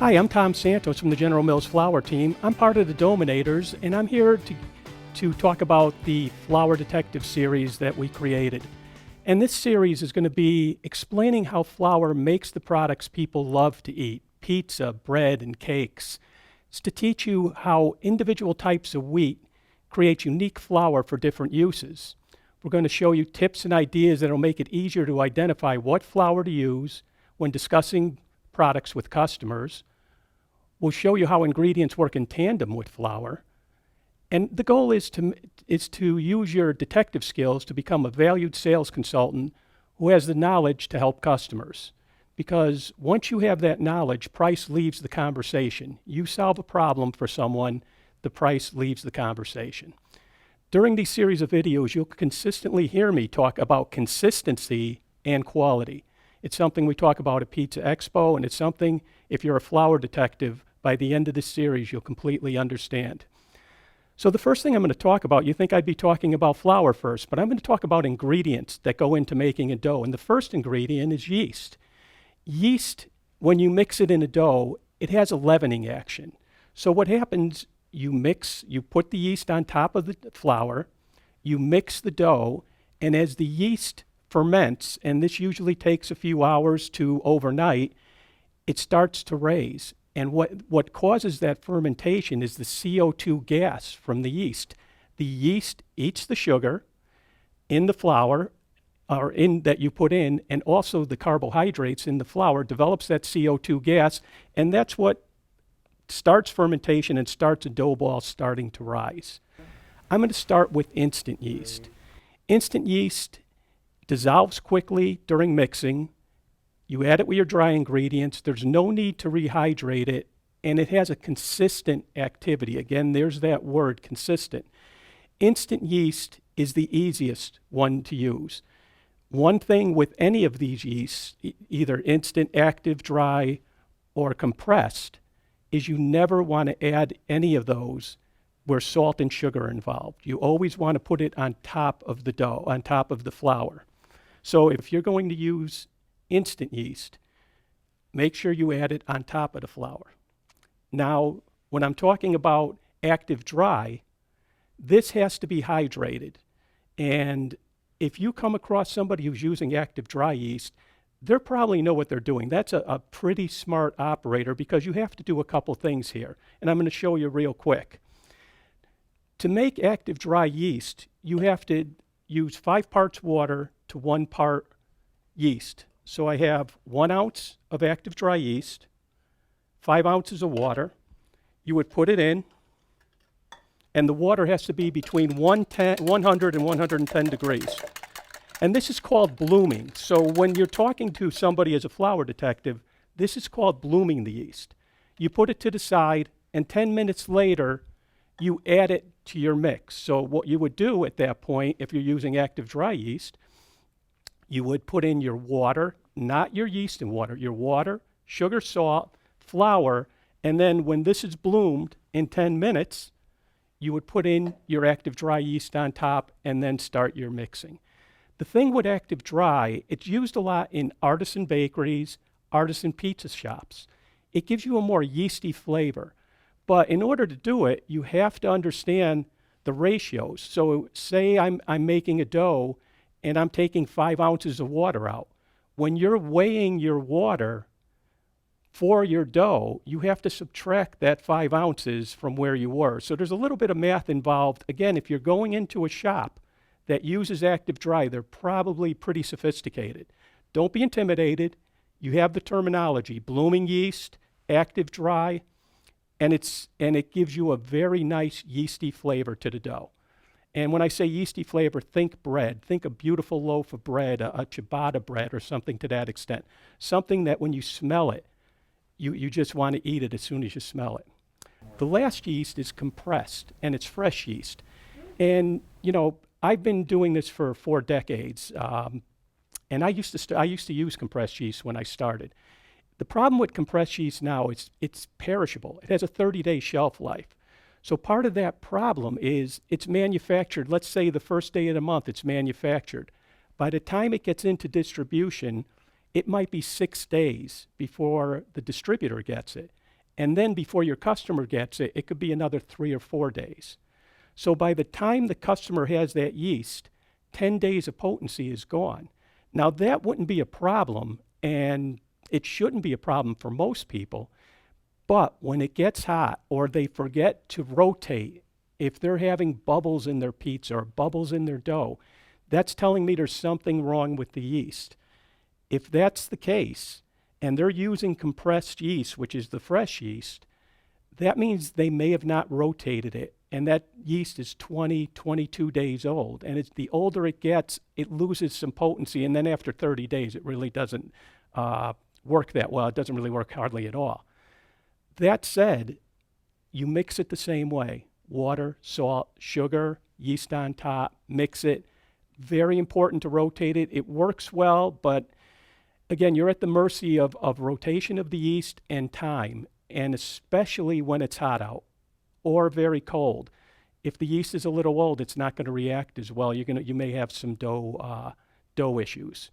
Hi, I'm Tom Santos from the General Mills Flour team. I'm part of the Dominators, and I'm here to talk about the Flour Detective series that we created. And this series is going to be explaining how flour makes the products people love to eat, pizza, bread, and cakes. It's to teach you how individual types of wheat create unique flour for different uses. We're going to show you tips and ideas that will make it easier to identify what flour to use when discussing products with customers. We'll show you how ingredients work in tandem with flour. And the goal is to use your detective skills to become a valued sales consultant who has the knowledge to help customers. Because once you have that knowledge, price leaves the conversation. You solve a problem for someone, the price leaves the conversation. During these series of videos, you'll consistently hear me talk about consistency and quality. It's something we talk about at Pizza Expo, and it's something, if you're a flour detective, by the end of this series, you'll completely understand. So the first thing I'm going to talk about, you think I'd be talking about flour first, but I'm going to talk about ingredients that go into making a dough. And the first ingredient is yeast. Yeast, when you mix it in a dough, it has a leavening action. So what happens, you put the yeast on top of the flour, you mix the dough, and as the yeast ferments, and this usually takes a few hours to overnight, it starts to raise. And what causes that fermentation is the CO2 gas from the yeast. The yeast eats the sugar in the flour, or that you put in, and also the carbohydrates in the flour develops that CO2 gas, and that's what starts fermentation and starts a dough ball starting to rise. I'm going to start with instant yeast. Instant yeast dissolves quickly during mixing. You add it with your dry ingredients. There's no need to rehydrate it, and it has a consistent activity. Again, there's that word, consistent. Instant yeast is the easiest one to use. One thing with any of these yeasts, either instant, active, dry, or compressed, is you never want to add any of those where salt and sugar are involved. You always want to put it on top of the dough, on top of the flour. So if you're going to use instant yeast, make sure you add it on top of the flour. Now, when I'm talking about active dry, this has to be hydrated. And if you come across somebody who's using active dry yeast, they probably know what they're doing. That's a pretty smart operator, because you have to do a couple things here. And I'm going to show you real quick. To make active dry yeast, you have to use 5 parts water to 1 part yeast. So I have 1 ounce of active dry yeast, 5 ounces of water. You would put it in, and the water has to be between 100 and 110 degrees. And this is called blooming. So when you're talking to somebody as a flour detective, this is called blooming the yeast. You put it to the side, and 10 minutes later, you add it to your mix. So what you would do at that point, if you're using active dry yeast, you would put in your water, not your yeast and water, your water, sugar, salt, flour, and then when this is bloomed in 10 minutes, you would put in your active dry yeast on top and then start your mixing. The thing with active dry, it's used a lot in artisan bakeries, artisan pizza shops. It gives you a more yeasty flavor. But in order to do it, you have to understand the ratios. So say I'm making a dough, and I'm taking 5 ounces of water out. When you're weighing your water for your dough, you have to subtract that 5 ounces from where you were. So there's a little bit of math involved. Again, if you're going into a shop that uses active dry, they're probably pretty sophisticated. Don't be intimidated. You have the terminology, blooming yeast, active dry, and it gives you a very nice yeasty flavor to the dough. And when I say yeasty flavor, think bread. Think a beautiful loaf of bread, a ciabatta bread or something to that extent. Something that when you smell it, you just want to eat it as soon as you smell it. The last yeast is compressed, and it's fresh yeast. And, I've been doing this for 4 decades, and I used to use compressed yeast when I started. The problem with compressed yeast now is it's perishable. It has a 30-day shelf life. So part of that problem is it's manufactured, let's say the first day of the month it's manufactured. By the time it gets into distribution, it might be 6 days before the distributor gets it. And then before your customer gets it, it could be another 3 or 4 days. So by the time the customer has that yeast, 10 days of potency is gone. Now that wouldn't be a problem, and it shouldn't be a problem for most people. But when it gets hot or they forget to rotate, if they're having bubbles in their pizza or bubbles in their dough, that's telling me there's something wrong with the yeast. If that's the case, and they're using compressed yeast, which is the fresh yeast, that means they may have not rotated it. And that yeast is 20, 22 days old. And the older it gets, it loses some potency. And then after 30 days, it really doesn't work that well. It doesn't really work hardly at all. That said, you mix it the same way. Water, salt, sugar, yeast on top, mix it. Very important to rotate it. It works well, but again, you're at the mercy of rotation of the yeast and time, and especially when it's hot out or very cold. If the yeast is a little old, it's not going to react as well. You may have some dough issues.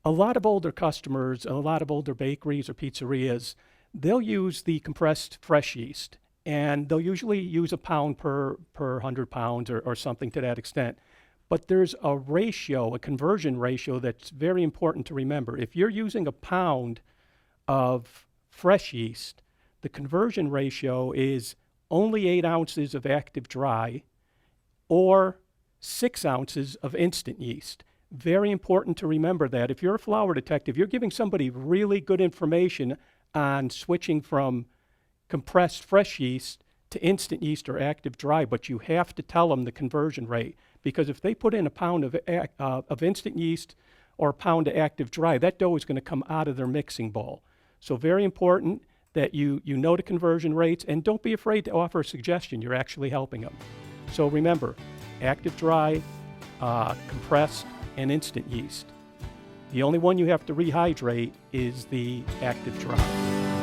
A lot of older customers, a lot of older bakeries or pizzerias, they'll use the compressed fresh yeast, and they'll usually use a pound per 100 pounds or something to that extent. But there's a ratio, a conversion ratio that's very important to remember. If you're using a pound of fresh yeast, the conversion ratio is only 8 ounces of active dry or 6 ounces of instant yeast. Very important to remember that. If you're a flour detective, you're giving somebody really good information on switching from compressed fresh yeast to instant yeast or active dry, but you have to tell them the conversion rate, because if they put in a pound of instant yeast or a pound of active dry, that dough is going to come out of their mixing bowl. So very important that you know the conversion rates, and don't be afraid to offer a suggestion. You're actually helping them. So remember, active dry, compressed, and instant yeast. The only one you have to rehydrate is the active dry.